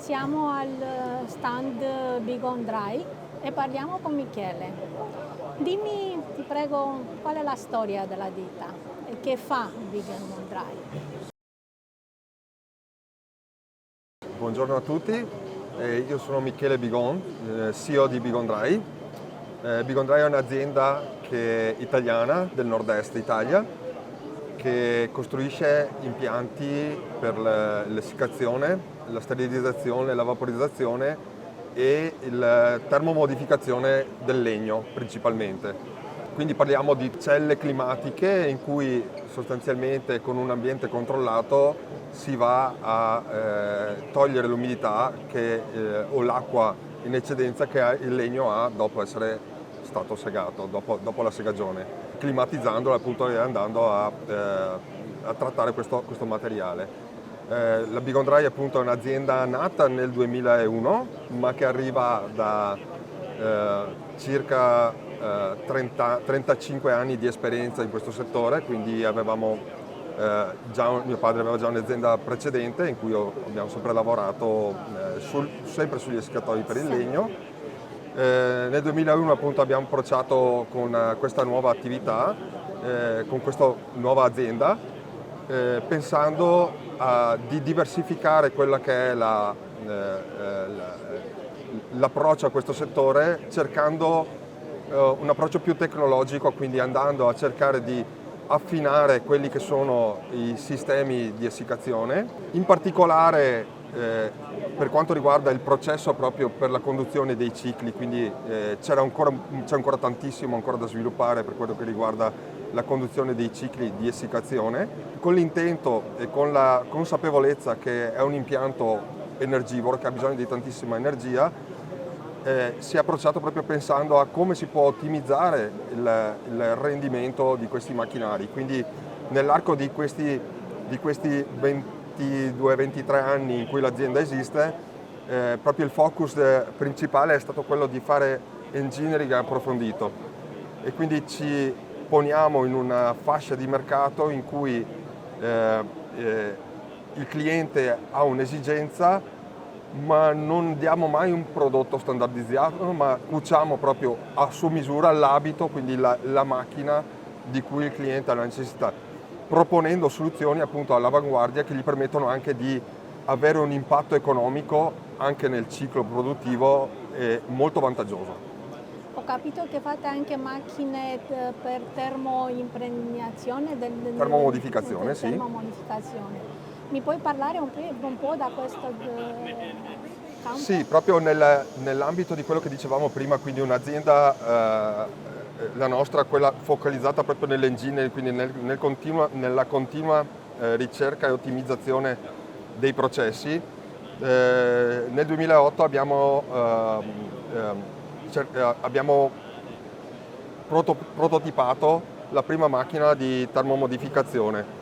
Siamo al stand Big On Dry e parliamo con Michele. Dimmi, ti prego, qual è la storia della ditta e che fa Big On Dry? Buongiorno a tutti, io sono Michele Bigon, CEO di Big On Dry. Big On Dry è un'azienda italiana del nord-est Italia che costruisce impianti per l'essiccazione, la sterilizzazione, la vaporizzazione e la termomodificazione del legno principalmente. Quindi parliamo di celle climatiche in cui sostanzialmente con un ambiente controllato si va a togliere l'umidità o l'acqua in eccedenza che il legno ha dopo essere stato segato, dopo la segagione, climatizzandolo appunto e andando a trattare questo materiale. La Big On Dry appunto è un'azienda nata nel 2001 ma che arriva da circa 35 anni di esperienza in questo settore, quindi mio padre aveva già un'azienda precedente in cui abbiamo sempre lavorato sempre sugli essiccatori per il legno. Nel 2001 appunto abbiamo approcciato con questa nuova attività, con questa nuova azienda, pensando di diversificare quella che è l'approccio a questo settore, cercando un approccio più tecnologico, quindi andando a cercare di affinare quelli che sono i sistemi di essiccazione, in particolare per quanto riguarda il processo proprio per la conduzione dei cicli, quindi c'è ancora tantissimo ancora da sviluppare per quello che riguarda la conduzione dei cicli di essiccazione, con l'intento e con la consapevolezza che è un impianto energivoro che ha bisogno di tantissima energia. Si è approcciato proprio pensando a come si può ottimizzare il rendimento di questi macchinari. Quindi nell'arco di questi 22-23 anni in cui l'azienda esiste, proprio il focus principale è stato quello di fare engineering approfondito e quindi ci poniamo in una fascia di mercato in cui il cliente ha un'esigenza, ma non diamo mai un prodotto standardizzato, ma cuciamo proprio a su misura l'abito, quindi la macchina di cui il cliente ha la necessità, proponendo soluzioni appunto all'avanguardia che gli permettono anche di avere un impatto economico anche nel ciclo produttivo molto vantaggioso. Ho capito che fate anche macchine per termoimpregnazione Termomodificazione, sì. Termomodificazione. Mi puoi parlare un po' da questo campo? Sì, proprio nell'ambito di quello che dicevamo prima, quindi un'azienda, la nostra, quella focalizzata proprio nell'engine, quindi nella continua ricerca e ottimizzazione dei processi. Nel 2008 abbiamo prototipato la prima macchina di termomodificazione.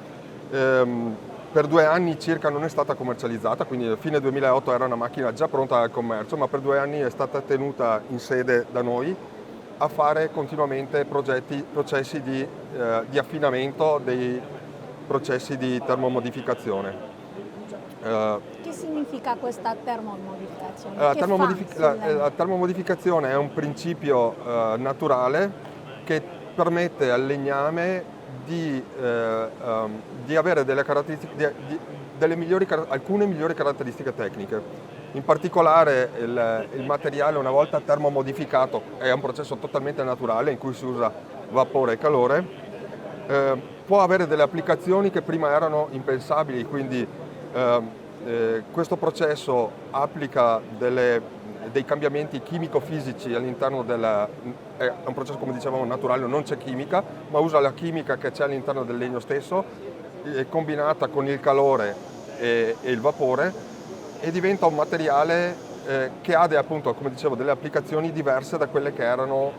Per 2 anni circa non è stata commercializzata, quindi a fine 2008 era una macchina già pronta al commercio, ma per 2 anni è stata tenuta in sede da noi a fare continuamente processi di affinamento dei processi di termomodificazione. Che significa questa termomodificazione? La termomodificazione è un principio naturale che permette al legname di avere alcune migliori caratteristiche tecniche. In particolare il materiale, una volta termomodificato, è un processo totalmente naturale in cui si usa vapore e calore, può avere delle applicazioni che prima erano impensabili, quindi questo processo applica dei cambiamenti chimico-fisici all'interno è un processo, come dicevamo, naturale, non c'è chimica, ma usa la chimica che c'è all'interno del legno stesso, combinata con il calore e il vapore, e diventa un materiale che ha appunto, come dicevo, delle applicazioni diverse da quelle che erano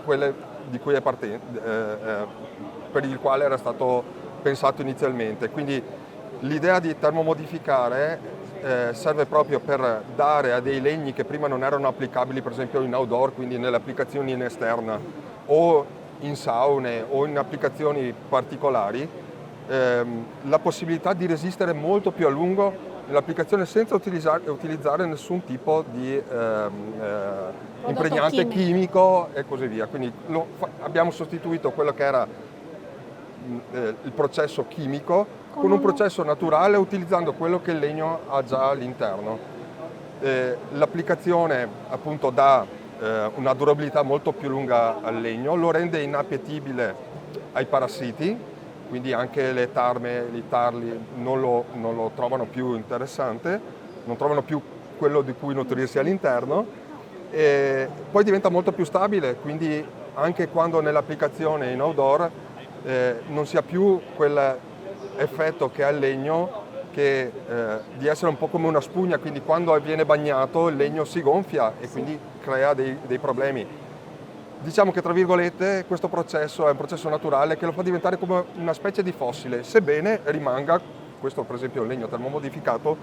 quelle di cui per il quale era stato pensato inizialmente. Quindi l'idea di termomodificare serve proprio per dare a dei legni che prima non erano applicabili, per esempio in outdoor, quindi nelle applicazioni in esterna o in saune o in applicazioni particolari, la possibilità di resistere molto più a lungo nell'applicazione senza utilizzare nessun tipo di impregnante chimico e così via. Quindi abbiamo sostituito quello che era il processo chimico con un processo naturale, utilizzando quello che il legno ha già all'interno. L'applicazione appunto dà una durabilità molto più lunga al legno, lo rende inappetibile ai parassiti, quindi anche le tarme, i tarli non lo trovano più interessante, non trovano più quello di cui nutrirsi all'interno, e poi diventa molto più stabile, quindi anche quando nell'applicazione in outdoor non si ha più quell'effetto che ha il legno, che di essere un po' come una spugna, quindi quando viene bagnato il legno si gonfia e quindi crea dei problemi. Diciamo che tra virgolette questo processo è un processo naturale che lo fa diventare come una specie di fossile, sebbene rimanga, questo per esempio è un legno termomodificato,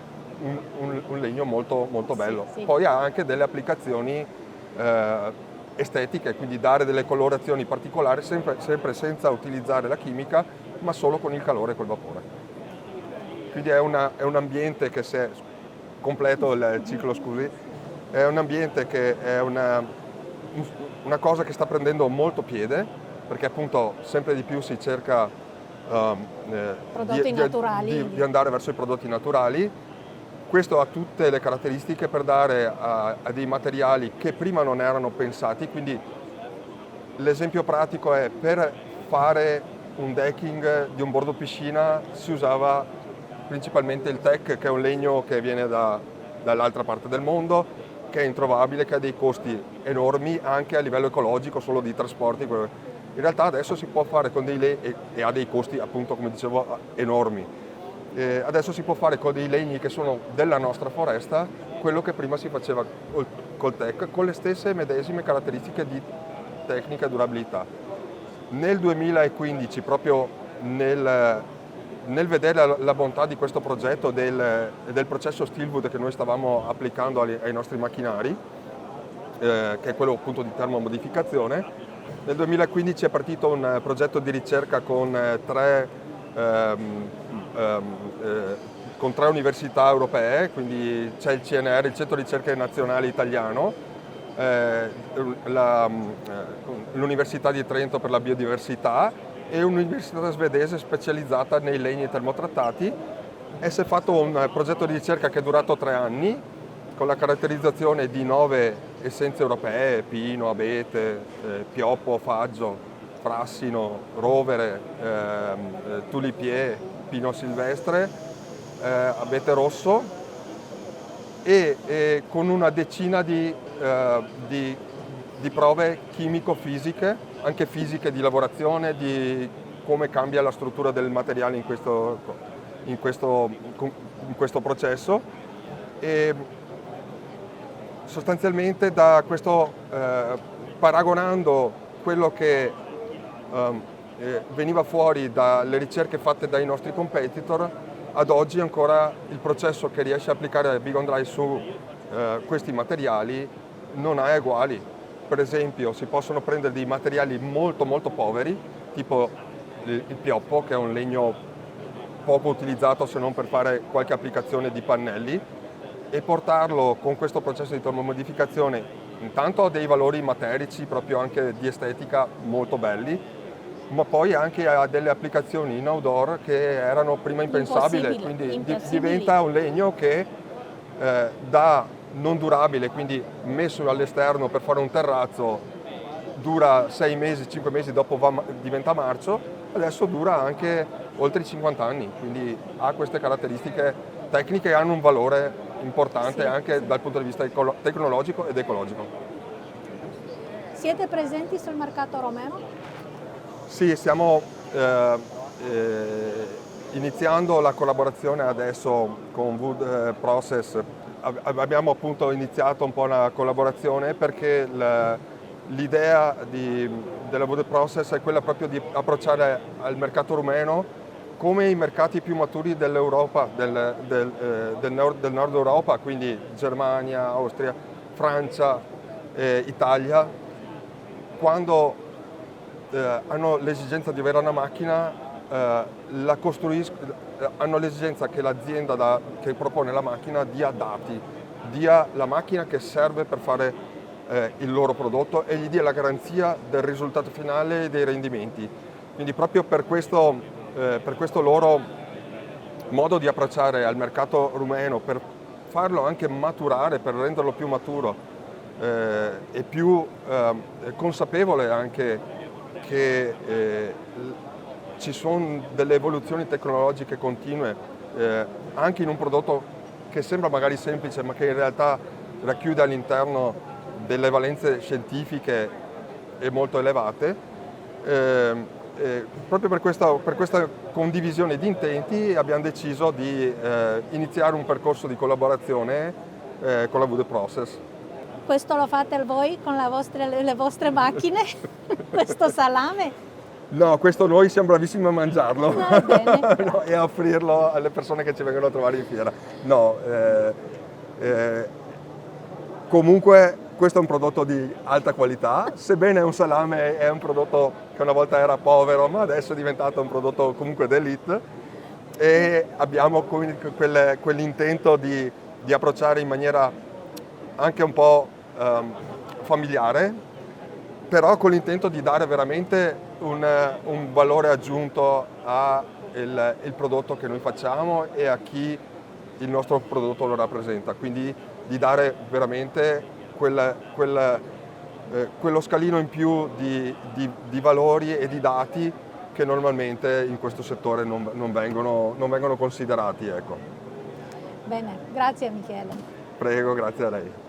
un legno molto, molto bello. Sì. Poi ha anche delle applicazioni estetiche, quindi dare delle colorazioni particolari sempre senza utilizzare la chimica, ma solo con il calore e col vapore. Quindi è un ambiente che, se completo il ciclo, scusi, è un ambiente che è una cosa che sta prendendo molto piede, perché appunto sempre di più si cerca di andare verso i prodotti naturali. Questo ha tutte le caratteristiche per dare a dei materiali che prima non erano pensati, quindi l'esempio pratico è: per fare un decking di un bordo piscina si usava principalmente il teak, che è un legno che viene dall'altra parte del mondo, che è introvabile, che ha dei costi enormi anche a livello ecologico, solo di trasporti. In realtà adesso si può fare con e ha dei costi, appunto, come dicevo, enormi. Adesso si può fare con dei legni che sono della nostra foresta quello che prima si faceva col teak, con le stesse medesime caratteristiche di tecnica e durabilità. Nel 2015, proprio nel vedere la bontà di questo progetto del processo Steelwood che noi stavamo applicando ai nostri macchinari, che è quello appunto di termomodificazione, nel 2015 è partito un progetto di ricerca con tre università europee, quindi c'è il CNR, il Centro Ricerche Nazionale Italiano, l'Università di Trento per la biodiversità e un'università svedese specializzata nei legni termotrattati, e si è fatto un progetto di ricerca che è durato 3 anni, con la caratterizzazione di 9 essenze europee: pino, abete, pioppo, faggio, frassino, rovere, tulipier, pino silvestre, abete rosso, e con una decina di prove chimico-fisiche, anche fisiche di lavorazione, di come cambia la struttura del materiale in questo processo. E sostanzialmente da questo, paragonando quello che veniva fuori dalle ricerche fatte dai nostri competitor, ad oggi ancora il processo che riesce a applicare Big On Dry su questi materiali non ha eguali. Per esempio, si possono prendere dei materiali molto molto poveri, tipo il pioppo, che è un legno poco utilizzato se non per fare qualche applicazione di pannelli, e portarlo con questo processo di termomodificazione intanto ha dei valori materici, proprio anche di estetica, molto belli, ma poi anche ha delle applicazioni in outdoor che erano prima impensabili, quindi diventa un legno che da non durabile, quindi messo all'esterno per fare un terrazzo, dura 6 mesi, 5 mesi, dopo diventa marcio, adesso dura anche oltre i 50 anni, quindi ha queste caratteristiche tecniche e hanno un valore importante anche dal punto di vista tecnologico ed ecologico. Siete presenti sul mercato romeno? Sì, stiamo iniziando la collaborazione adesso con Wood Process. Abbiamo appunto iniziato un po' una collaborazione perché l'idea della Wood Process è quella proprio di approcciare al mercato rumeno come i mercati più maturi dell'Europa, del nord Europa, quindi Germania, Austria, Francia, Italia. Quando hanno l'esigenza di avere una macchina, hanno l'esigenza che l'azienda che propone la macchina dia dati, dia la macchina che serve per fare il loro prodotto e gli dia la garanzia del risultato finale e dei rendimenti. Quindi proprio per questo loro modo di approcciare al mercato rumeno, per farlo anche maturare, per renderlo più maturo e più consapevole anche che ci sono delle evoluzioni tecnologiche continue anche in un prodotto che sembra magari semplice ma che in realtà racchiude all'interno delle valenze scientifiche e molto elevate. Proprio per questa condivisione di intenti abbiamo deciso di iniziare un percorso di collaborazione con la Wood Process. Questo lo fate voi con le vostre macchine? Questo salame? No, questo noi siamo bravissimi a mangiarlo Bene. no, e a offrirlo alle persone che ci vengono a trovare in fiera. No, comunque questo è un prodotto di alta qualità, sebbene è un salame, è un prodotto che una volta era povero, ma adesso è diventato un prodotto comunque d'élite e abbiamo quell'intento di approcciare in maniera anche un po' familiare, però con l'intento di dare veramente un valore aggiunto al prodotto che noi facciamo e a chi il nostro prodotto lo rappresenta, quindi di dare veramente quello scalino in più di valori e di dati che normalmente in questo settore non vengono considerati. Ecco. Bene, grazie Michele. Prego, grazie a lei.